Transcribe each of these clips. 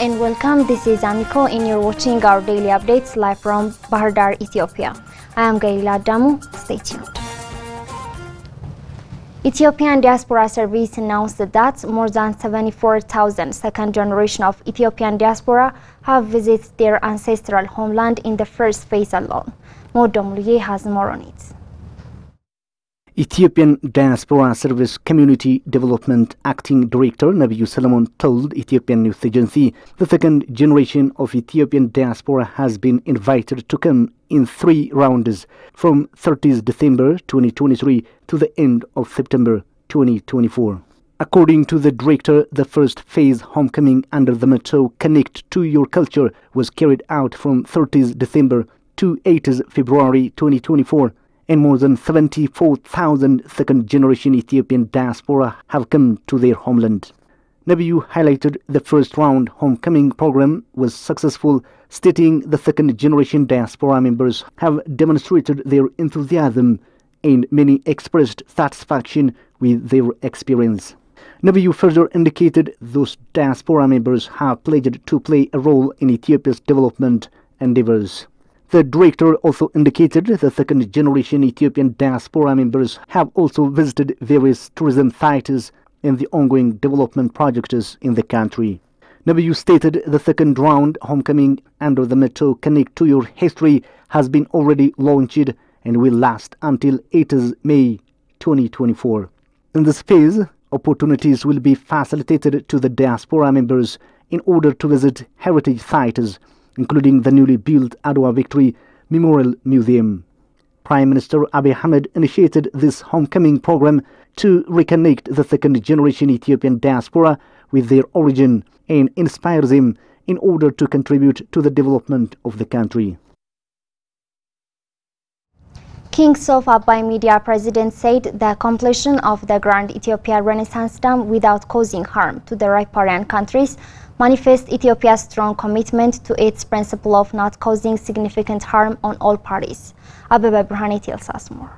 and welcome. This is Ameco and you're watching our daily updates live from Bahar Dar, Ethiopia. I am Galila Damu. Stay tuned. Ethiopian Diaspora Service announced that more than 74,000 second generation of Ethiopian diaspora have visited their ancestral homeland in the first phase alone. Modomluye has more on it. Ethiopian Diaspora Service Community Development Acting Director Nabiyu Solomon told Ethiopian News Agency the second generation of Ethiopian diaspora has been invited to come in 3 rounds from 30th December 2023 to the end of September 2024. According to the director, the first phase homecoming under the motto Connect to Your Culture was carried out from 30th December to 8th February 2024. And more than 74,000 second-generation Ethiopian diaspora have come to their homeland. Nabiyu highlighted the first round homecoming program was successful, stating the second-generation diaspora members have demonstrated their enthusiasm and many expressed satisfaction with their experience. Nabiyu further indicated those diaspora members have pledged to play a role in Ethiopia's development endeavors. The director also indicated the second-generation Ethiopian diaspora members have also visited various tourism sites in the ongoing development projects in the country. Nabiyu stated the second round homecoming under the motto Connect to Your History has been already launched and will last until 8th May 2024. In this phase, opportunities will be facilitated to the diaspora members in order to visit heritage sites, including the newly built Adwa Victory Memorial Museum. Prime Minister Abiy Ahmed initiated this homecoming program to reconnect the second-generation Ethiopian diaspora with their origin and inspire them in order to contribute to the development of the country. Kings of Abai Media president said the completion of the Grand Ethiopia Renaissance Dam without causing harm to the riparian countries manifests Ethiopia's strong commitment to its principle of not causing significant harm on all parties. Abebe Burhani tells us more.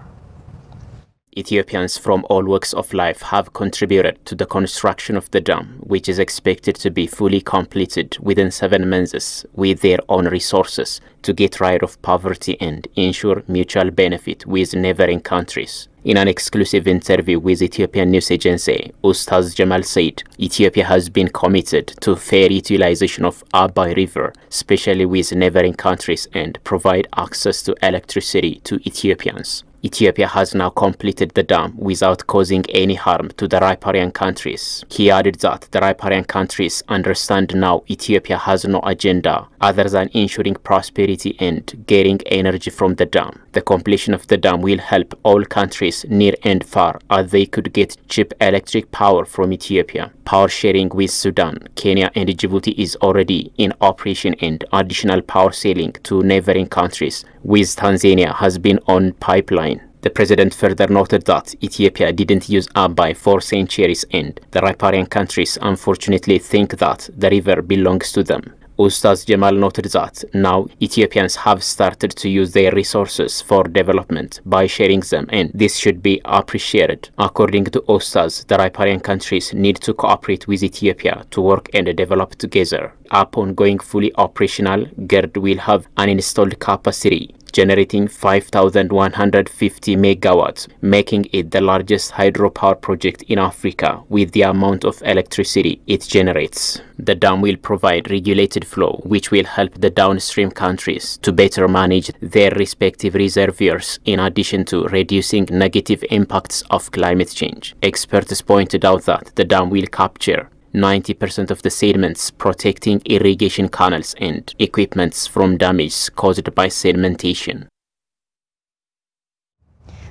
Ethiopians from all walks of life have contributed to the construction of the dam, which is expected to be fully completed within 7 months with their own resources to get rid of poverty and ensure mutual benefit with neighboring countries. In an exclusive interview with Ethiopian News Agency, Ustaz Jamal said Ethiopia has been committed to fair utilization of Abai River, especially with neighboring countries, and provide access to electricity to Ethiopians. Ethiopia has now completed the dam without causing any harm to the riparian countries. He added that the riparian countries understand now Ethiopia has no agenda other than ensuring prosperity and getting energy from the dam. The completion of the dam will help all countries near and far as they could get cheap electric power from Ethiopia. Power sharing with Sudan, Kenya and Djibouti is already in operation, and additional power selling to neighboring countries with Tanzania has been on pipeline. The president further noted that Ethiopia didn't use Abai for centuries and the riparian countries unfortunately think that the river belongs to them. Ustaz Jamal noted that now Ethiopians have started to use their resources for development by sharing them, and this should be appreciated. According to Ustaz, the riparian countries need to cooperate with Ethiopia to work and develop together. Upon going fully operational, GERD will have an installed capacity generating 5,150 megawatts, making it the largest hydropower project in Africa with the amount of electricity it generates. The dam will provide regulated flow, which will help the downstream countries to better manage their respective reservoirs, in addition to reducing negative impacts of climate change. Experts pointed out that the dam will capture 90% of the sediments, protecting irrigation canals and equipments from damage caused by sedimentation.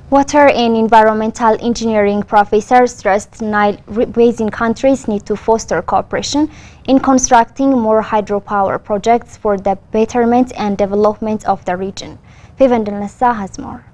Water and environmental engineering professors stressed Nile basin countries need to foster cooperation in constructing more hydropower projects for the betterment and development of the region. Vivendel Nessa has more.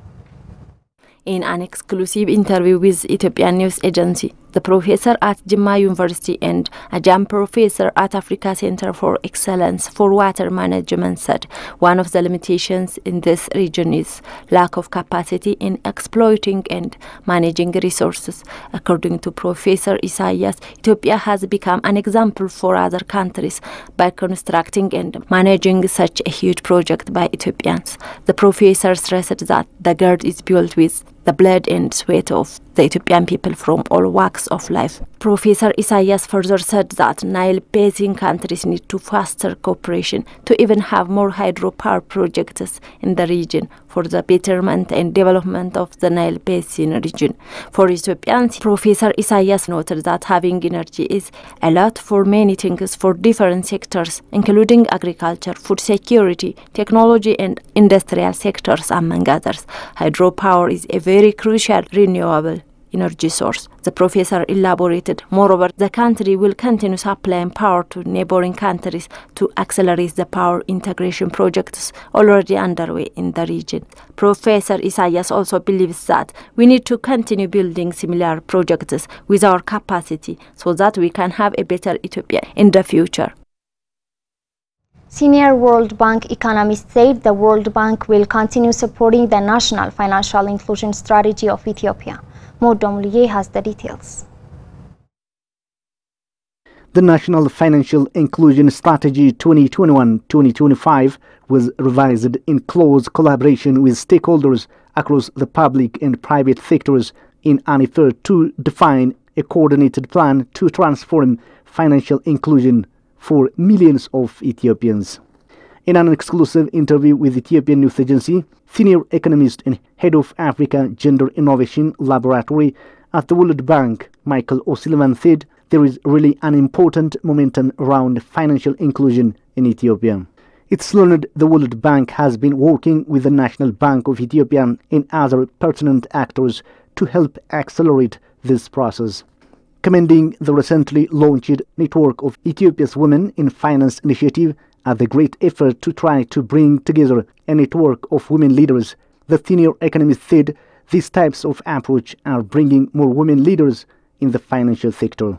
In an exclusive interview with Ethiopia News Agency, the professor at Jimma University and a jam professor at Africa Center for Excellence for Water Management, said one of the limitations in this region is lack of capacity in exploiting and managing resources. According to Professor Isaias, Ethiopia has become an example for other countries by constructing and managing such a huge project by Ethiopians. The professor stressed that the GERD is built with the blood and sweat of the Ethiopian people from all walks of life. Professor Isaias further said that Nile Basin countries need to foster cooperation to even have more hydropower projects in the region for the betterment and development of the Nile Basin region. For Ethiopians, Professor Isaias noted that having energy is a lot for many things for different sectors, including agriculture, food security, technology and industrial sectors, among others. Hydropower is a very crucial renewable energy source. The professor elaborated, moreover, the country will continue supplying power to neighboring countries to accelerate the power integration projects already underway in the region. Professor Isaias also believes that we need to continue building similar projects with our capacity so that we can have a better Ethiopia in the future. Senior World Bank economist said the World Bank will continue supporting the national financial inclusion strategy of Ethiopia. Modomliye has the details. The National Financial Inclusion Strategy 2021-2025 was revised in close collaboration with stakeholders across the public and private sectors in an effort to define a coordinated plan to transform financial inclusion for millions of Ethiopians. In an exclusive interview with Ethiopian News Agency, senior economist and head of Africa Gender Innovation Laboratory at the World Bank, Michael O'Sullivan, said there is really an important momentum around financial inclusion in Ethiopia. It's learned the World Bank has been working with the National Bank of Ethiopia and other pertinent actors to help accelerate this process. Commending the recently launched network of Ethiopia's Women in Finance initiative as a great effort to try to bring together a network of women leaders, the senior economist said these types of approach are bringing more women leaders in the financial sector.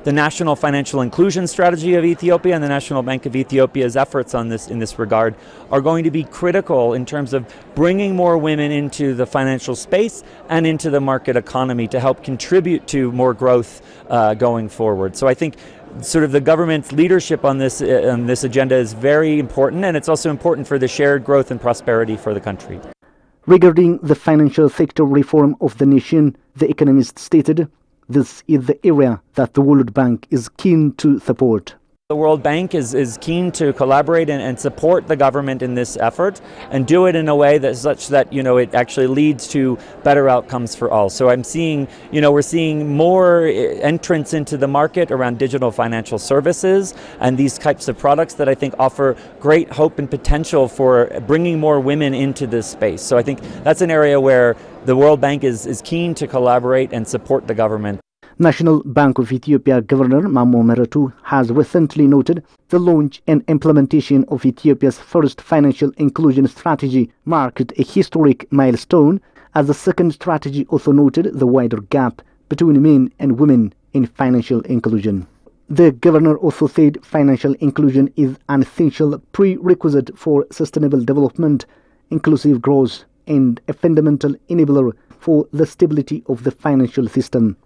The National Financial Inclusion Strategy of Ethiopia and the National Bank of Ethiopia's efforts in this regard are going to be critical in terms of bringing more women into the financial space and into the market economy to help contribute to more growth going forward. So I think sort of the government's leadership on this agenda is very important, and it's also important for the shared growth and prosperity for the country. Regarding the financial sector reform of the nation, the Economist stated, this is the area that the World Bank is keen to support. The World Bank is keen to collaborate and support the government in this effort and do it in a way that's such that, it actually leads to better outcomes for all. So I'm seeing, we're seeing more entrance into the market around digital financial services and these types of products that I think offer great hope and potential for bringing more women into this space. So I think that's an area where the World Bank is keen to collaborate and support the government. National Bank of Ethiopia Governor Mamo Meretu has recently noted the launch and implementation of Ethiopia's first financial inclusion strategy marked a historic milestone, as the second strategy also noted the wider gap between men and women in financial inclusion. The governor also said financial inclusion is an essential prerequisite for sustainable development, inclusive growth, and a fundamental enabler for the stability of the financial system.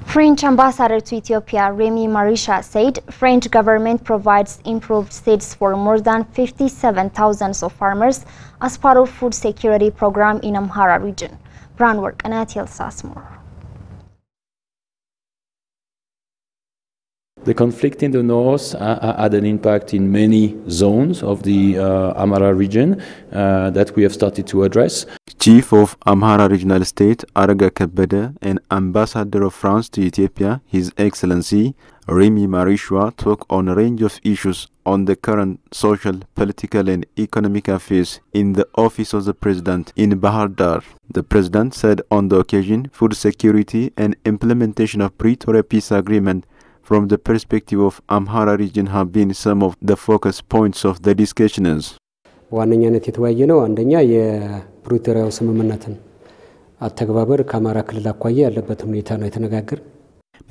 French ambassador to Ethiopia, Remy Marisha, said French government provides improved seeds for more than 57,000 of farmers as part of food security program in Amhara region. Brandwork and Atiel Sasmore. The conflict in the north had an impact in many zones of the Amhara region that we have started to address. Chief of Amhara Regional State Arga Kebede and Ambassador of France to Ethiopia, His Excellency Remy Marisha, talked on a range of issues on the current social, political and economic affairs in the office of the President in Bahar Dar. The President said on the occasion food security and implementation of Pretoria Peace Agreement from the perspective of Amhara region have been some of the focus points of the discussions. ዋነኛነት የተወያየ ነው አንደኛ የፕሪቶሪያው ስምምነትን አተግባበር ከአማራ ክልል አኳያ ያለበት ሁኔታ ነው የተነጋገር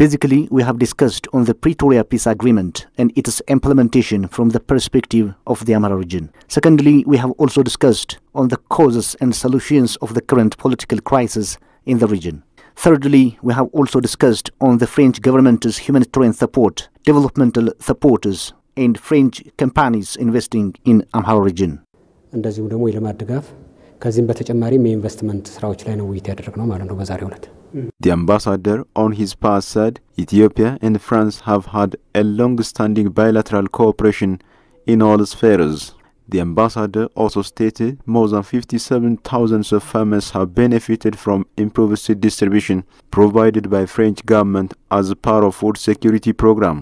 Basically, we have discussed on the Pretoria Peace Agreement and its implementation from the perspective of the Amhara region. Secondly, we have also discussed on the causes and solutions of the current political crisis in the region. Thirdly, we have also discussed on the French government's humanitarian support, developmental supporters, and French companies investing in Amhara region. እንደዚሁ ደግሞ የልማት ድጋፍ ከዚህም በተጨማሪም የኢንቨስትመንት ስራዎች ላይ ነው ውይይት ያደረግነው ማለት ነው በዛሬው ዕለት The ambassador on his part said Ethiopia and France have had a long-standing bilateral cooperation in all spheres. The ambassador also stated more than 57,000 of farmers have benefited from improved seed distribution provided by French government as a part of food security program.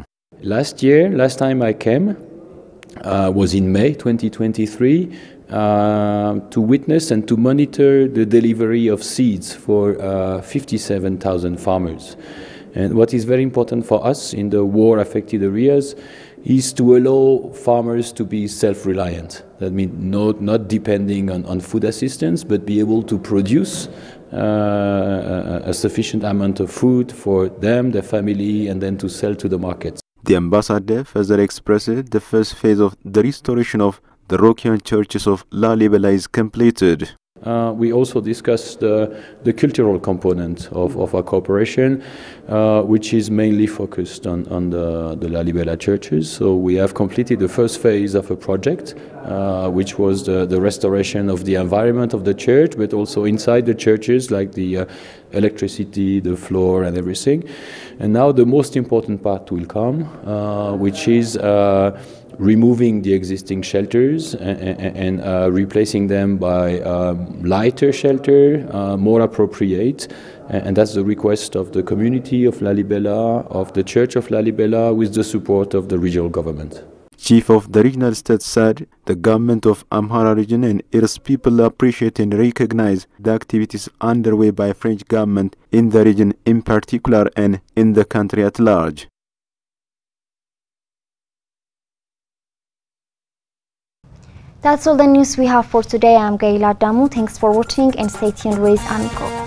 Last time I came was in May 2023 to witness and to monitor the delivery of seeds for 57,000 farmers. And what is very important for us in the war-affected areas is to allow farmers to be self-reliant. That means not depending on food assistance, but be able to produce a sufficient amount of food for them, their family, and then to sell to the markets. The ambassador further expressed the first phase of the restoration of the Rokian churches of Lalibela is completed. We also discussed the cultural component of our cooperation, which is mainly focused on the Lalibela churches. So we have completed the first phase of a project, which was the restoration of the environment of the church, but also inside the churches, like the electricity, the floor and everything. And now the most important part will come, which is removing the existing shelters and replacing them by lighter shelter, more appropriate, and that's the request of the community of Lalibela, of the Church of Lalibela, with the support of the regional government. Chief of the regional state said the government of Amhara region and its people appreciate and recognize the activities underway by French government in the region in particular and in the country at large. That's all the news we have for today. I'm Gaila Damu. Thanks for watching and stay tuned with Ameco.